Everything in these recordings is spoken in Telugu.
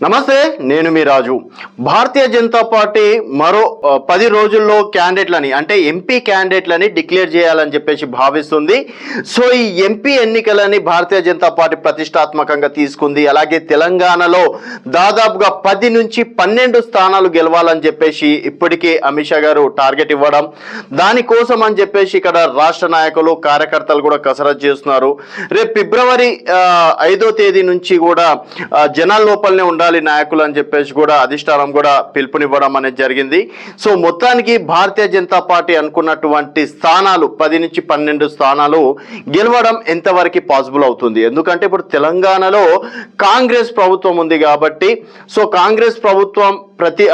నమస్తే, నేను మీ రాజు. భారతీయ జనతా పార్టీ మరో 10 రోజుల్లో క్యాండిడేట్లని అంటే ఎంపీ క్యాండిడేట్లని డిక్లేర్ చేయాలని చెప్పేసి భావిస్తుంది. సో ఈ ఎంపీ ఎన్నికలని భారతీయ జనతా పార్టీ ప్రతిష్టాత్మకంగా తీసుకుంది. అలాగే తెలంగాణలో దాదాపుగా 10 నుంచి 12 స్థానాలు గెలవాలని చెప్పేసి ఇప్పటికే అమిత్ షా గారు టార్గెట్ ఇవ్వడం, దానికోసం అని చెప్పేసి ఇక్కడ రాష్ట్ర నాయకులు కార్యకర్తలు కూడా కసరత్తు చేస్తున్నారు. రేపు ఫిబ్రవరి 5వ తేదీ నుంచి కూడా జనాల లోపలనే ఉండాలి నాయకులు అని చెప్పేసి కూడా అధిష్టానం కూడా పిలుపునివ్వడం అనేది జరిగింది. సో మొత్తానికి భారతీయ జనతా పార్టీ అనుకున్నటువంటి స్థానాలు 10 నుంచి 12 స్థానాలు గెలవడం ఎంతవరకు పాసిబుల్ అవుతుంది? ఎందుకంటే ఇప్పుడు తెలంగాణలో కాంగ్రెస్ ప్రభుత్వం ఉంది కాబట్టి, సో కాంగ్రెస్ ప్రభుత్వం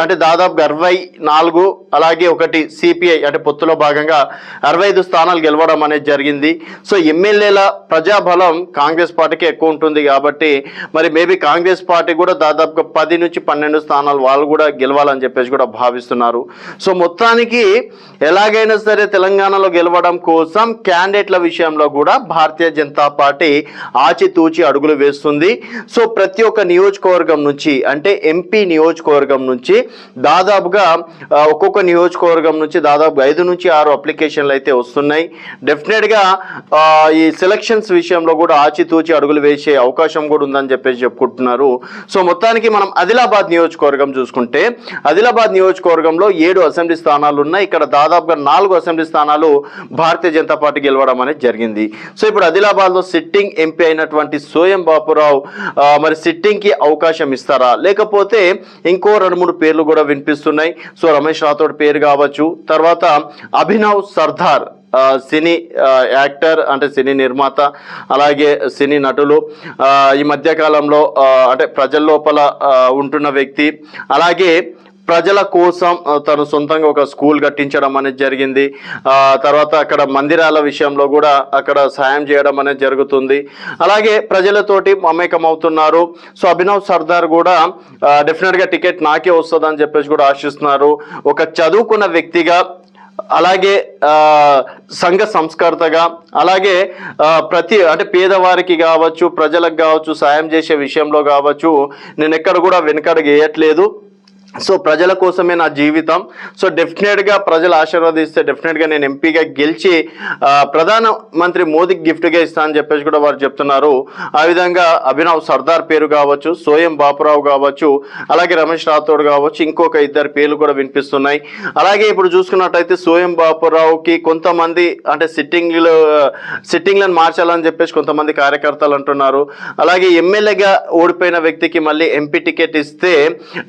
అంటే దాదాపు 64, అలాగే ఒకటి సిపిఐ అంటే పొత్తులో భాగంగా 65 స్థానాలు గెలవడం అనేది జరిగింది. సో ఎమ్మెల్యేల ప్రజాబలం కాంగ్రెస్ పార్టీకి ఎక్కువ ఉంటుంది కాబట్టి మరి మేబీ కాంగ్రెస్ పార్టీ కూడా దాదాపుగా 10 నుంచి 12 స్థానాలు వాళ్ళు కూడా గెలవాలని చెప్పేసి కూడా భావిస్తున్నారు. సో మొత్తానికి ఎలాగైనా సరే తెలంగాణలో గెలవడం కోసం క్యాండిడేట్ల విషయంలో కూడా భారతీయ జనతా పార్టీ ఆచితూచి అడుగులు వేస్తుంది. సో ప్రతి ఒక్క నియోజకవర్గం నుంచి అంటే ఎంపీ నియోజకవర్గం నుంచి దాదాపుగా ఒక్కొక్క నియోజకవర్గం నుంచి దాదాపు 5 నుంచి 6 అప్లికేషన్లు అయితే వస్తున్నాయి. డెఫినెట్గా ఈ సెలక్షన్స్ విషయంలో కూడా ఆచితూచి అడుగులు వేసే అవకాశం కూడా ఉందని చెప్పేసి చెప్పుకుంటున్నారు. సో మొత్తానికి మనం ఆదిలాబాద్ నియోజకవర్గం చూసుకుంటే, ఆదిలాబాద్ నియోజకవర్గంలో 7 అసెంబ్లీ స్థానాలు ఉన్నాయి. ఇక్కడ దాదాపుగా 4 అసెంబ్లీ స్థానాలు భారతీయ జనతా పార్టీ గెలవడం అనేది జరిగింది. సో ఇప్పుడు ఆదిలాబాద్లో సిట్టింగ్ ఎంపీ అయినటువంటి సోయం బాపురావు మరి సిట్టింగ్కి అవకాశం ఇస్తారా, లేకపోతే ఇంకో 2-3 పేర్లు కూడా వినిపిస్తున్నాయి. సో రమేష్ రాథోడ్ పేరు కావచ్చు, తర్వాత అభినవ్ సర్దార్ సినీ యాక్టర్ అంటే సినీ నిర్మాత, అలాగే సినీ నటులు, ఈ మధ్యకాలంలో అంటే ప్రజల లోపల ఉంటున్న వ్యక్తి, అలాగే ప్రజల కోసం తను సొంతంగా ఒక స్కూల్ కట్టించడం అనేది జరిగింది. తర్వాత అక్కడ మందిరాల విషయంలో కూడా అక్కడ సాయం చేయడం అనేది జరుగుతుంది. అలాగే ప్రజలతోటి మమేకం అవుతున్నారు. సో అభినవ్ సర్దార్ కూడా డెఫినెట్గా టికెట్ నాకే వస్తుందని చెప్పేసి కూడా ఆశిస్తున్నారు. ఒక చదువుకున్న వ్యక్తిగా, అలాగే సంఘ సంస్కర్తగా, అలాగే అంటే పేదవారికి కావచ్చు, ప్రజలకు కావచ్చు, సాయం చేసే విషయంలో కావచ్చు నేను ఎక్కడ కూడా వెనుకడుగు వేయట్లేదు. సో ప్రజల కోసమే నా జీవితం. సో డెఫినెట్గా ప్రజలు ఆశీర్వదిస్తే డెఫినెట్గా నేను ఎంపీగా గెలిచి ప్రధానమంత్రి మోదీకి గిఫ్ట్గా ఇస్తా అని చెప్పేసి కూడా వారు చెప్తున్నారు. ఆ విధంగా అభినవ్ సర్దార్ పేరు కావచ్చు, సోయం బాపురావు కావచ్చు, అలాగే రమేష్ రాథోడ్ కావచ్చు, ఇంకొక 2 పేర్లు కూడా వినిపిస్తున్నాయి. అలాగే ఇప్పుడు చూసుకున్నట్టయితే సోయం బాపురావుకి కొంతమంది అంటే సిట్టింగ్లను మార్చాలని చెప్పేసి కొంతమంది కార్యకర్తలు అంటున్నారు. అలాగే ఎమ్మెల్యేగా ఓడిపోయిన వ్యక్తికి మళ్ళీ ఎంపీ టికెట్ ఇస్తే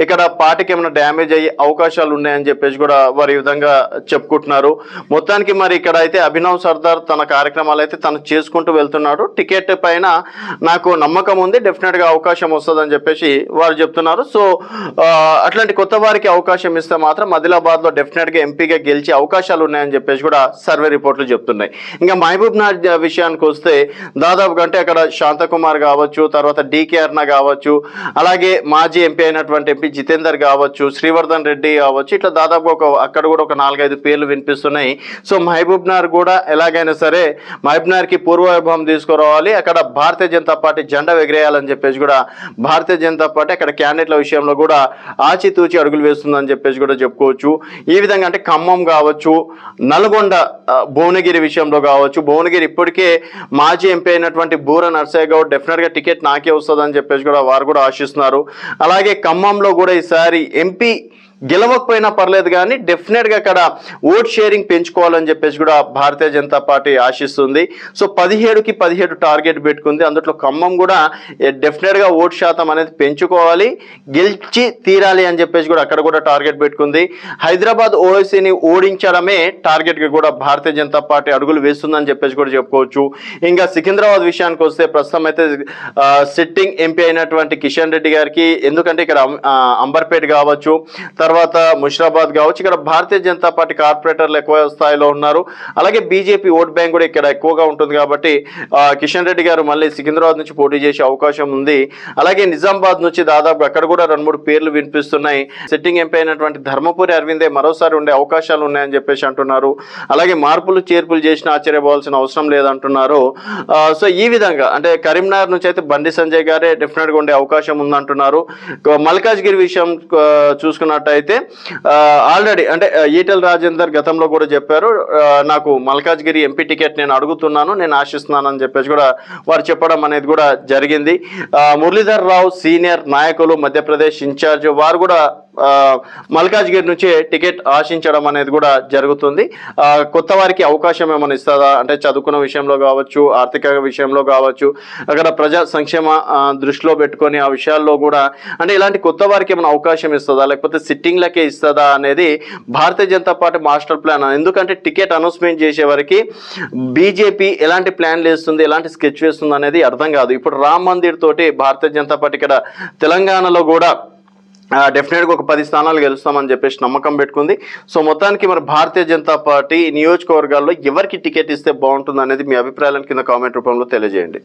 ఇక్కడ పార్టీకి ఏమైనా డ్యామేజ్ అయ్యే అవకాశాలు ఉన్నాయని చెప్పేసి కూడా వారు ఈ విధంగా చెప్పుకుంటున్నారు. మొత్తానికి మరి ఇక్కడ అయితే అభినవ్ సర్దార్ తన కార్యక్రమాలు అయితే తను చేసుకుంటూ వెళ్తున్నాడు. టికెట్ పైన నాకు నమ్మకం ఉంది, డెఫినెట్గా అవకాశం వస్తుందని చెప్పేసి వారు చెప్తున్నారు. సో అట్లాంటి కొత్త వారికి అవకాశం ఇస్తే మాత్రం ఆదిలాబాద్లో డెఫినెట్గా ఎంపీగా గెలిచే అవకాశాలు ఉన్నాయని చెప్పేసి కూడా సర్వే రిపోర్ట్లు చెప్తున్నాయి. ఇంకా మహబూబ్ నగర్ విషయానికి వస్తే దాదాపుగా అంటే అక్కడ శాంతకుమార్ కావచ్చు, తర్వాత డికే అర్ణ కావచ్చు, అలాగే మాజీ ఎంపీ అయినటువంటి ఎంపీ జితేందర్ కావచ్చు, శ్రీవర్ధన్ రెడ్డి కావచ్చు, ఇట్లా దాదాపు అక్కడ కూడా ఒక 4-5 పేర్లు వినిపిస్తున్నాయి. సో మహబూబ్ నగర్ కూడా ఎలాగైనా సరే మహబూబ్ నగర్కి పూర్వవైభవం తీసుకురావాలి, అక్కడ భారతీయ జనతా పార్టీ జెండా ఎగిరేయాలని చెప్పేసి కూడా భారతీయ జనతా పార్టీ అక్కడ క్యాండిడేట్ల విషయంలో కూడా ఆచితూచి అడుగులు వేస్తుందని చెప్పేసి కూడా చెప్పుకోవచ్చు. ఈ విధంగా అంటే ఖమ్మం కావచ్చు, నల్గొండ, భువనగిరి విషయంలో కావచ్చు, భువనగిరి ఇప్పటికే మాజీ ఎంపీ అయినటువంటి బూర నర్సయ్య గౌడ్ డెఫినెట్గా టికెట్ నాకే వస్తుందని చెప్పేసి కూడా వారు కూడా ఆశిస్తున్నారు. అలాగే ఖమ్మంలో కూడా ఈసారి ఎంపీ గెలవకపోయినా పర్లేదు కానీ డెఫినెట్గా అక్కడ ఓట్ షేరింగ్ పెంచుకోవాలని చెప్పేసి కూడా భారతీయ జనతా పార్టీ ఆశిస్తుంది. సో 17కి 17 టార్గెట్ పెట్టుకుంది. అందులో ఖమ్మం కూడా డెఫినెట్గా ఓట్ శాతం అనేది పెంచుకోవాలి, గెలిచి తీరాలి అని చెప్పేసి కూడా అక్కడ కూడా టార్గెట్ పెట్టుకుంది. హైదరాబాద్ ఓవైసీని ఓడించడమే టార్గెట్గా కూడా భారతీయ జనతా పార్టీ అడుగులు వేస్తుందని చెప్పేసి కూడా చెప్పుకోవచ్చు. ఇంకా సికింద్రాబాద్ విషయానికి వస్తే ప్రస్తుతం అయితే సిట్టింగ్ ఎంపీ అయినటువంటి కిషన్ రెడ్డి గారికి, ఎందుకంటే ఇక్కడ అంబర్పేట కావచ్చు, తర్వాత ముషిరాబాద్ కావచ్చు, ఇక్కడ భారతీయ జనతా పార్టీ కార్పొరేటర్లు ఎక్కువ స్థాయిలో ఉన్నారు. అలాగే బీజేపీ ఓట్ బ్యాంక్ కూడా ఇక్కడ ఎక్కువగా ఉంటుంది కాబట్టి కిషన్ రెడ్డి గారు మళ్ళీ సికింద్రాబాద్ నుంచి పోటీ చేసే అవకాశం ఉంది. అలాగే నిజామాబాద్ నుంచి దాదాపు అక్కడ కూడా 2-3 పేర్లు వినిపిస్తున్నాయి. సిట్టింగ్ ఎంపీ అయినటువంటి ధర్మపురి అరవిందే మరోసారి ఉండే అవకాశాలు ఉన్నాయని చెప్పేసి అంటున్నారు. అలాగే మార్పులు చేర్పులు చేసిన ఆశ్చర్యపోవాల్సిన అవసరం లేదంటున్నారు. సో ఈ విధంగా అంటే కరీంనగర్ నుంచి అయితే బండి సంజయ్ గారే డెఫినెట్గా ఉండే అవకాశం ఉందంటున్నారు. మల్కాజ్గిరి విషయం చూసుకున్నట్టయితే ఆల్రెడీ అంటే ఈటెల రాజేందర్ గతంలో కూడా చెప్పారు, నాకు మల్కాజ్గిరి ఎంపీ టికెట్ నేను అడుగుతున్నాను, నేను ఆశిస్తున్నాను అని చెప్పేసి కూడా వారు చెప్పడం అనేది కూడా జరిగింది. మురళీధర్ రావు సీనియర్ నాయకులు మధ్యప్రదేశ్ ఇన్ఛార్జ్ వారు కూడా మల్కాజ్గిరి నుంచే టికెట్ ఆశించడం అనేది కూడా జరుగుతుంది. కొత్త వారికి అవకాశం ఏమైనా ఇస్తుందా అంటే చదువుకున్న విషయంలో కావచ్చు, ఆర్థిక విషయంలో కావచ్చు, అక్కడ ప్రజా సంక్షేమ దృష్టిలో పెట్టుకొని ఆ విషయాల్లో కూడా అంటే ఇలాంటి కొత్త వారికి ఏమైనా అవకాశం ఇస్తుందా లేకపోతే సిట్టింగ్లకే ఇస్తుందా అనేది Bharatiya Janata party master plan. ఎందుకంటే టికెట్ అనౌన్స్మెంట్ చేసే వరకు బీజేపీ ఎలాంటి ప్లాన్లు వేస్తుంది, ఎలాంటి స్కెచ్ వేస్తుంది అనేది అర్థం కాదు. ఇప్పుడు రామ్ మందిర్ తోటి భారతీయ జనతా పార్టీ ఇక్కడ తెలంగాణలో కూడా డెఫినెట్గా ఒక 10 స్థానాలు గెలుస్తామని చెప్పేసి నమ్మకం పెట్టుకుంది. సో మొత్తానికి మరి భారతీయ జనతా పార్టీ నియోజకవర్గాల్లో ఎవరికి టికెట్ ఇస్తే బాగుంటుంది అనేది మీ అభిప్రాయాలను కింద కామెంట్ రూపంలో తెలియజేయండి.